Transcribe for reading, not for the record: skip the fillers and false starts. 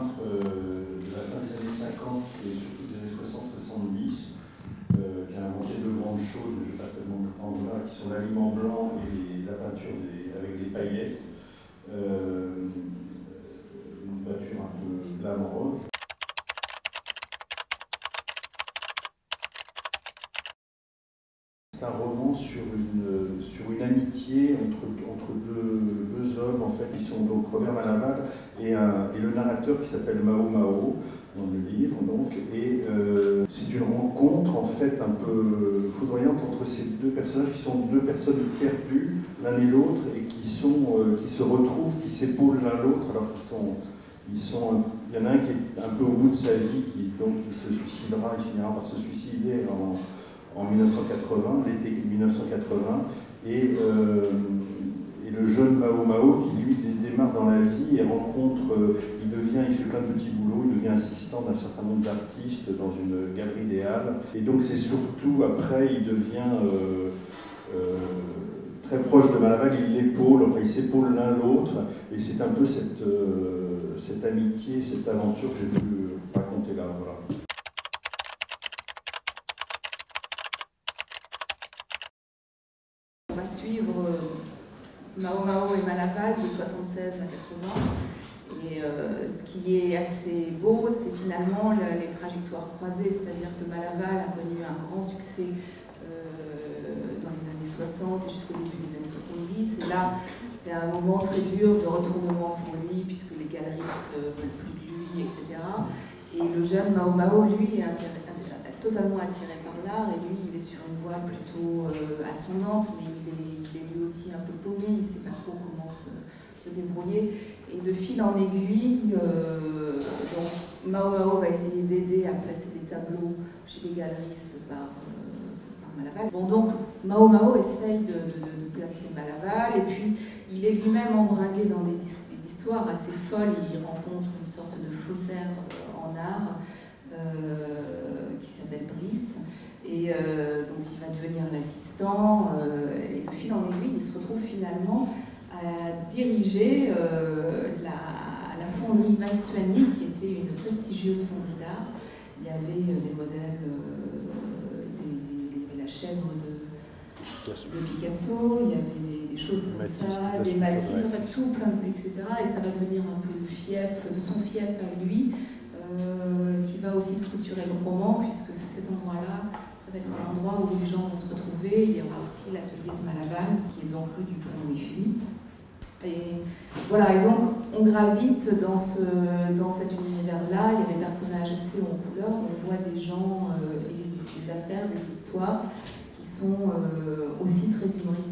peintre de la fin des années 50 et surtout des années 60-70, qui a inventé deux grandes choses, mais je ne vais pas tellement me prendre là, qui sont l'aliment blanc et la peinture avec des paillettes. Une peinture un peu glam rock. C'est un roman sur une amitié entre deux hommes, en fait, qui sont donc Robert Malaval et le narrateur qui s'appelle Mao Mao dans le livre. Donc, et c'est une rencontre en fait un peu foudroyante entre ces deux personnages qui sont deux personnes perdues l'un et l'autre et qui se retrouvent, qui s'épaulent l'un l'autre alors il y en a un qui est un peu au bout de sa vie, qui se suicidera, il finira par se suicider en 1980, l'été 1980, et le jeune Mao Mao qui lui démarre dans la vie et il fait plein de petits boulots, il devient assistant d'un certain nombre d'artistes dans une galerie des Halles, et donc c'est surtout après il devient très proche de Malaval, il s'épaule l'un l'autre, et c'est un peu cette amitié, cette aventure que j'ai voulu raconter là. Voilà. On va suivre Mao Mao et Malaval de 76 à 80. Et ce qui est assez beau, c'est finalement les trajectoires croisées, c'est-à-dire que Malaval a connu un grand succès dans les années 60 et jusqu'au début des années 70. Et là, c'est un moment très dur de retournement pour lui, puisque les galeristes veulent plus de lui, etc. Et le jeune Mao Mao, lui, est totalement attiré par l'art, et lui, il est sur une voie plutôt ascendante, mais il est lui aussi un peu paumé, il ne sait pas trop comment se débrouiller. Et de fil en aiguille, donc Mao Mao va essayer d'aider à placer des tableaux chez des galeristes par Malaval. Bon, donc Mao Mao essaye de placer Malaval, et puis il est lui-même embringué dans des histoires assez folles. Il rencontre une sorte de faussaire en art qui s'appelle Brice, et dont il va devenir l'assistant. Et de fil en aiguille, il se retrouve finalement à diriger la fonderie Valsuani, qui était une prestigieuse fonderie d'art. Il y avait des modèles, il y avait la chèvre de Picasso, il y avait des choses comme ça, des Matisse, en fait tout plein de, etc. Et ça va devenir un peu de son fief à lui, qui va aussi structurer le roman, puisque cet endroit-là, ça va être un endroit où les gens vont se retrouver. Il y aura aussi l'atelier de Malaval, qui est donc rue du Pont Louis-Philippe. Et voilà, et donc on gravite dans cet univers-là. Il y a des personnages assez en couleur, on voit des gens et des affaires, des histoires qui sont aussi très humoristiques.